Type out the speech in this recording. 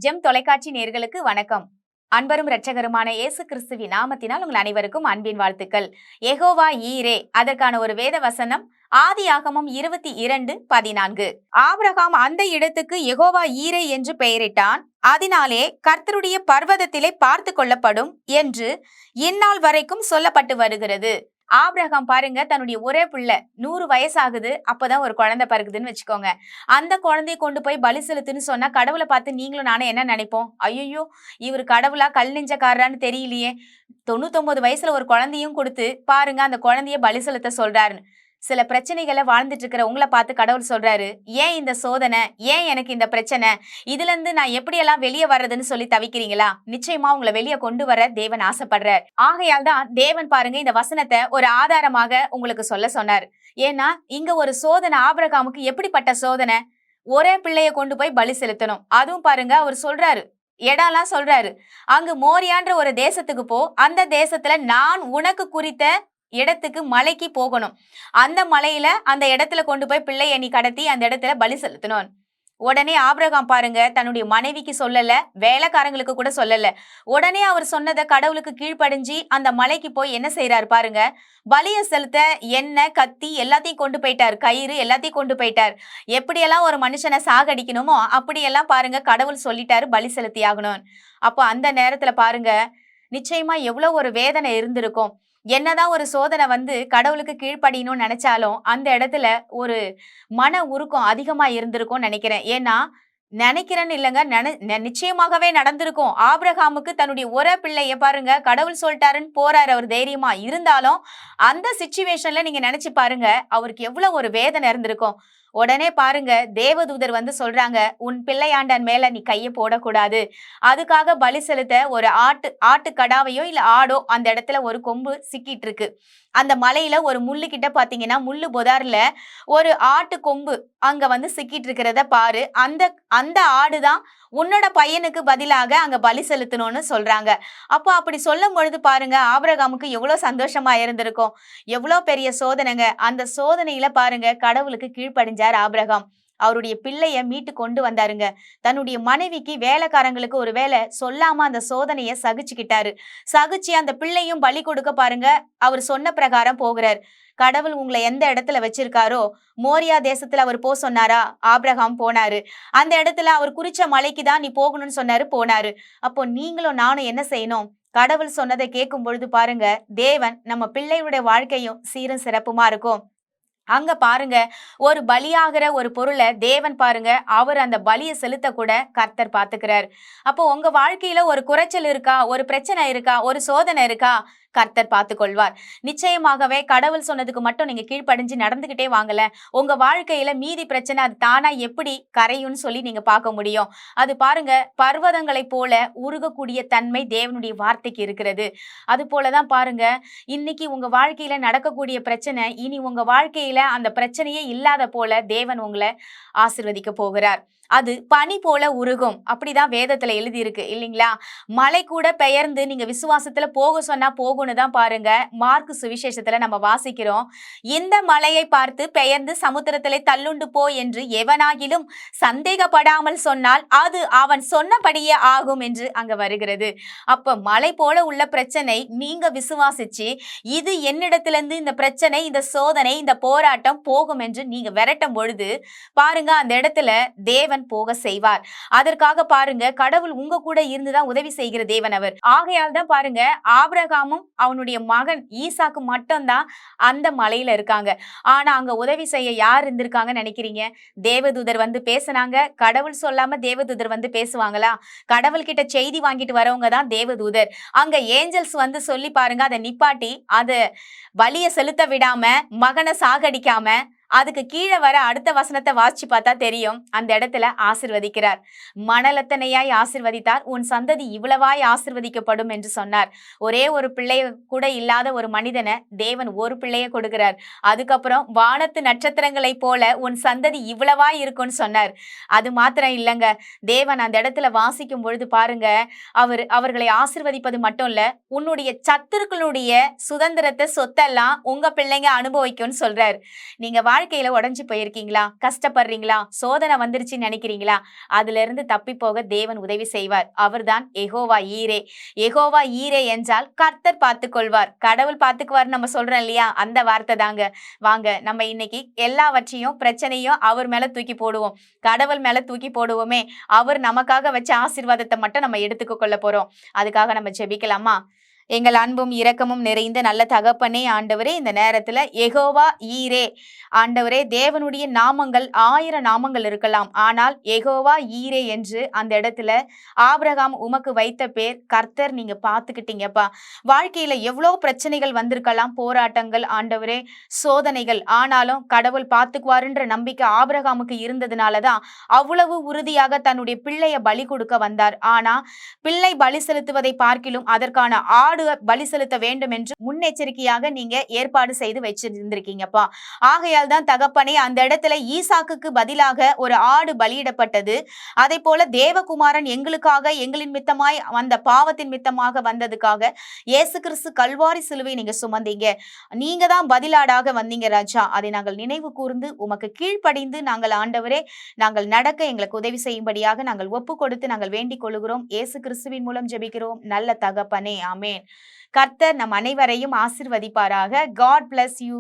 GeM தொலைக்காட்சி நேயர்களுக்கு வணக்கம். அன்பரும் இரட்சகருமான இயேசு கிறிஸ்துவின் நாமத்தினால் உங்கள் அனைவருக்கும் அன்பின் வாழ்த்துக்கள். யெகோவா ஈரே, அதற்கான ஒரு வேத வசனம் ஆதியாகமம் 22:14. ஆபிரகாம் அந்த இடத்துக்கு யெகோவா ஈரே என்று பெயரிட்டான். அதனாலே கர்த்தருடைய பர்வதத்திலே பார்த்து கொள்ளப்படும் என்று இந்நாள் வரைக்கும் சொல்லப்பட்டு வருகிறது. ஆபிரகாம் பாருங்க, தன்னுடைய ஒரே பிள்ளை 100 வயசாகுது, அப்பதான் ஒரு குழந்தை பிறகுதுன்னு வச்சுக்கோங்க. அந்த குழந்தைய கொண்டு போய் பலி செலுத்துன்னு சொன்னா கடவுளை பார்த்து நீங்களும் நானும் என்ன நினைப்போம்? ஐயோ, இவர் கடவுளா கல் நெஞ்சக்காரரான்னு தெரியலையே, 99 வயசுல ஒரு குழந்தையும் கொடுத்து பாருங்க அந்த குழந்தைய பலி செலுத்த சொல்றாருன்னு. சில பிரச்சனைகளை வாழ்ந்துட்டு இருக்கிற உங்களை பார்த்து கடவுள் சொல்றாரு, ஏன் இந்த சோதனை, ஏன் எனக்கு இந்த பிரச்சனை, இதுல இருந்து நான் எப்படியெல்லாம் வெளியே வர்றதுன்னு சொல்லி தவிக்கிறீங்களா? நிச்சயமா உங்களை வெளியே கொண்டு வர தேவன் ஆசைப்படுறார். ஆகையால் தான் தேவன் பாருங்க இந்த வசனத்தை ஒரு ஆதாரமாக உங்களுக்கு சொல்ல சொன்னார். ஏன்னா இங்க ஒரு சோதனை, ஆபிரகாமுக்கு எப்படிப்பட்ட சோதனை, ஒரே பிள்ளைய கொண்டு போய் பலி செலுத்தணும். அதுவும் பாருங்க அவர் சொல்றாரு, இடம்லாம் சொல்றாரு, அங்கு மோரியான்ற ஒரு தேசத்துக்கு போ, அந்த தேசத்துல நான் உனக்கு குறித்த இடத்துக்கு மலைக்கு போகணும், அந்த மலையில அந்த இடத்துல கொண்டு போய் பிள்ளைய நீ கடத்தி அந்த இடத்துல பலி செலுத்தணும். உடனே ஆபிரகாம் பாருங்க தன்னுடைய மனைவிக்கு சொல்லல, வேலைக்காரங்களுக்கு கூட சொல்லல. உடனே அவர் சொன்னதை கடவுளுக்கு கீழ்ப்படிஞ்சு அந்த மலைக்கு போய் என்ன செய்யறாரு பாருங்க, பலிய செலுத்த எண்ணெய், கத்தி எல்லாத்தையும் கொண்டு போயிட்டார், கயிறு எல்லாத்தையும் கொண்டு போயிட்டார். எப்படியெல்லாம் ஒரு மனுஷனை சாகடிக்கணுமோ அப்படியெல்லாம் பாருங்க கடவுள் சொல்லிட்டாரு பலி செலுத்தி ஆகணும். அப்போ அந்த நேரத்துல பாருங்க நிச்சயமா எவ்வளவு ஒரு வேதனை இருந்திருக்கும். என்னதான் ஒரு சோதனை வந்து கடவுளுக்கு கீழ்ப்படியணும்னு நினைச்சாலும் அந்த இடத்துல ஒரு மன உருக்கம் அதிகமா இருந்திருக்கும் நினைக்கிறேன். ஏன்னா நினைக்கிறேன்னு இல்லைங்க, நிச்சயமாகவே நடந்திருக்கும். ஆபிரகாமுக்கு தன்னுடைய ஒரே பிள்ளைய பாருங்க கடவுள் சொல்லிட்டாருன்னு போறாரு அவர் தைரியமா. இருந்தாலும் அந்த சிச்சுவேஷன்ல நீங்க நினைச்சு பாருங்க அவருக்கு எவ்வளவு ஒரு வேதனை இருந்திருக்கும். உடனே பாருங்க தேவதூதர் வந்து சொல்றாங்க, உன் பிள்ளையாண்டன் மேல நீ கையை போடக்கூடாது, அதுக்காக பலி செலுத்த ஒரு ஆட்டு கடாவையோ இல்ல ஆடோ அந்த இடத்துல ஒரு கொம்பு சிக்கிட்டு இருக்கு. அந்த மலையில ஒரு முள்ளு கிட்ட பாத்தீங்கன்னா முள்ளு பொதார்ல ஒரு ஆட்டு கொம்பு அங்க வந்து சிக்கிட்டு இருக்கிறத பாரு, அந்த ஆடுதான் உன்னோட பையனுக்கு பதிலாக அங்க பலி செலுத்தணும்னு சொல்றாங்க. அப்போ அப்படி சொல்லும் பொழுது பாருங்க ஆபிரகாமுக்கு எவ்வளவு சந்தோஷமா இருந்திருக்கும். எவ்வளவு பெரிய சோதனைங்க. அந்த சோதனையில பாருங்க கடவுளுக்கு கீழ்ப்படிஞ்சார் ஆபிரகாம். அவருடைய பிள்ளைய மீட்டு கொண்டு வந்தாருங்க. தன்னுடைய மனைவிக்கு வேலைக்காரங்களுக்கு ஒரு வேலை சொல்லாம அந்த சோதனைய சகிச்சுக்கிட்டாரு. சகிச்சு அந்த பிள்ளையும் பலி கொடுக்க பாருங்க அவர் சொன்ன பிரகாரம் போகிறார். கடவுள் உங்களை எந்த இடத்துல வச்சிருக்காரோ, மோரியா தேசத்துல அவர் போ சொன்னாரா, ஆபிரகாம் போனாரு. அந்த இடத்துல அவர் குறிச்ச மலைக்கு தான் நீ போகணும்னு சொன்னாரு, போனாரு. அப்போ நீங்களும் நானும் என்ன செய்யணும்? கடவுள் சொன்னதை கேட்கும் பொழுது பாருங்க தேவன் நம்ம பிள்ளையுடைய வாழ்க்கையும் சீரும் சிறப்புமா இருக்கும். அங்க பாருங்க ஒரு பலியாகிற ஒரு பொருளை தேவன் பாருங்க அவர் அந்த பலியை செலுத்த கூட கர்த்தர் பாத்துக்கிறார். அப்போ உங்க வாழ்க்கையில ஒரு குறைச்சல் இருக்கா, ஒரு பிரச்சனை இருக்கா, ஒரு சோதனை இருக்கா, கர்த்தர் பார்த்து கொள்வார். நிச்சயமாகவே கடவுள் சொன்னதுக்கு மட்டும் நீங்க கீழ்ப்படிஞ்சு நடந்துகிட்டே வாங்கல, உங்க வாழ்க்கையில மீதி பிரச்சனை அது தானா எப்படி கரையும்னு சொல்லி நீங்க பார்க்க முடியும். அது பாருங்க பர்வதங்களை போல உருகக்கூடிய தன்மை தேவனுடைய வார்த்தைக்கு இருக்கிறது. அது போலதான் பாருங்க இன்னைக்கு உங்க வாழ்க்கையில நடக்கக்கூடிய பிரச்சனை இனி உங்க வாழ்க்கையில அந்த பிரச்சனையே இல்லாத போல தேவன் உங்களை ஆசீர்வதிக்க போகிறார். அது பனி போல உருகும், அப்படிதான் வேதத்துல எழுதி இருக்கு இல்லைங்களா? மலை கூட பெயர்ந்து நீங்க விசுவாசத்துல போக சொன்னா போகும்னு தான் பாருங்க மார்க்கு சுவிசேஷத்துல நம்ம வாசிக்கிறோம். இந்த மலையை பார்த்து பெயர்ந்து சமுத்திரத்திலே தள்ளுண்டு போ என்று எவனாகிலும் சந்தேகப்படாமல் சொன்னால் அது அவன் சொன்னபடியே ஆகும் என்று அங்க வருகிறது. அப்ப மலை போல உள்ள பிரச்சனை நீங்க விசுவாசிச்சு இது என்னிடத்துல இருந்து இந்த பிரச்சனை, இந்த சோதனை, இந்த போராட்டம் போகும் என்று நீங்க விரட்டும் பொழுது பாருங்க அந்த இடத்துல தேவன் போக செய்வார். அதற்காக பாருங்க கடவுள் உங்க கூட இருந்துதான் உதவி செய்கிற தேவன் அவர். ஆகையால் தான் பாருங்க ஆபிரகாமும் அவனுடைய மகன் ஈசாக்கு மட்டும்தான் அந்த மலையில இருக்காங்க. ஆனா அங்க உதவி செய்ய யார் இருந்திருக்காங்கன்னு நினைக்கிறீங்க? தேவதூதர் வந்து பேசினாங்க. கடவுள் சொல்லாம தேவதூதர் வந்து பேசுவாங்களா? கடவுள் கிட்ட செய்தி வாங்கிட்டு வரவங்க தான் தேவதூதர். அங்க ஏஞ்சல்ஸ் வந்து சொல்லி பாருங்க அதை நிப்பாட்டி அதை பலிய செலுத்த விடாம, மகனை சாகடிக்காம அதுக்கு கீழே வர அடுத்த வசனத்தை வாசிச்சு பார்த்தா தெரியும். அந்த இடத்துல ஆசிர்வதிக்கிறார். மணலத்தனையாய் ஆசிர்வதித்தார், உன் சந்ததி இவ்வளவாய் ஆசிர்வதிக்கப்படும் என்று சொன்னார். ஒரே ஒரு பிள்ளைய கூட இல்லாத ஒரு மனிதனை தேவன் ஒரு பிள்ளைய கொடுக்கிறார். அதுக்கப்புறம் வானத்து நட்சத்திரங்களை போல உன் சந்ததி இவ்வளவாய் இருக்கும்னு சொன்னார். அது மாத்திரம் இல்லைங்க, தேவன் அந்த இடத்துல வாசிக்கும் பொழுது பாருங்க அவர்களை ஆசிர்வதிப்பது மட்டும் இல்ல, உன்னுடைய சத்துருக்களுடைய சுதந்திரத்தை சொத்தெல்லாம் உங்க பிள்ளைங்க அனுபவிக்கும்னு சொல்றாரு. நீங்க வாழ்க்கையில உடைஞ்சு போயிருக்கீங்களா? கஷ்டப்படுறீங்களா? சோதனை வந்துருச்சுன்னு நினைக்கிறீங்களா? அதுல இருந்து தப்பி போக தேவன் உதவி செய்வார். அவர்தான் யெகோவா ஈரே. யெகோவா ஈரே என்றால் கர்த்தர் பார்த்துக் கொள்வார். கடவுள் பார்த்துக்குவார் நம்ம சொல்றோம் இல்லையா? அந்த வார்த்தை தாங்க. வாங்க நம்ம இன்னைக்கு எல்லாவற்றையும் பிரச்சனையும் அவர் மேல தூக்கி போடுவோம். கடவுள் மேல தூக்கி போடுவோமே. அவர் நமக்காக வச்ச ஆசீர்வாதத்தை மட்டும் நம்ம எடுத்துக்க கொள்ள போறோம். அதுக்காக நம்ம ஜெபிக்கலாமா? எங்கள் அன்பும் இரக்கமும் நிறைந்த நல்ல தகப்பனே ஆண்டவரே, இந்த நேரத்துல யெகோவா ஈரே ஆண்டவரே, தேவனுடைய நாமங்கள் 1000 நாமங்கள் இருக்கலாம். ஆனால் யெகோவா ஈரே என்று அந்த இடத்துல ஆபிரகாம் உமக்கு வைத்த பேர் கர்த்தர். நீங்க பார்த்துக்கிட்டீங்கப்பா. வாழ்க்கையில எவ்வளவு பிரச்சனைகள் வந்திருக்கலாம், போராட்டங்கள் ஆண்டவரே, சோதனைகள். ஆனாலும் கடவுள் பார்த்துக்குவாருன்ற நம்பிக்கை ஆபிரகாமுக்கு இருந்ததுனாலதான் அவ்வளவு உறுதியாக தன்னுடைய பிள்ளைய பலி கொடுக்க வந்தார். ஆனா பிள்ளை பலி செலுத்துவதை பார்க்கிலும் அதற்கான ஆடு பலி செலுத்த வேண்டும் என்று முன்னெச்சரிக்கையாக நீங்க ஏற்பாடு செய்து வச்சிருந்திருக்கீங்கப்பா. ஆகையால் தான் தகப்பனே, அந்த இடத்துல ஈசாக்குக்கு பதிலாக ஒரு ஆடு பலியிடப்பட்டது. அதை போல தேவகுமாரன் எங்களுக்காக, எங்களின் மித்தமாய் வந்த பாவத்தின் மித்தமாக வந்ததுக்காக இயேசு கிறிஸ்து கல்வாரி சிலுவை நீங்க சுமந்தீங்க. நீங்க தான் பதிலாடாக வந்தீங்க ராஜா. அதை நாங்கள் நினைவு கூர்ந்து உமக்கு கீழ்ப்படிந்து நாங்கள் ஆண்டவரே நாங்கள் நடக்க எங்களுக்கு உதவி செய்யும்படியாக நாங்கள் ஒப்பு கொடுத்து நாங்கள் வேண்டிக் கொள்கிறோம். இயேசு கிறிஸ்துவின் மூலம் ஜெபிக்கிறோம் நல்ல தகப்பனே, ஆமென். கர்த்தர் நம் அனைவரையும் ஆசீர்வதிப்பாராக. God bless you.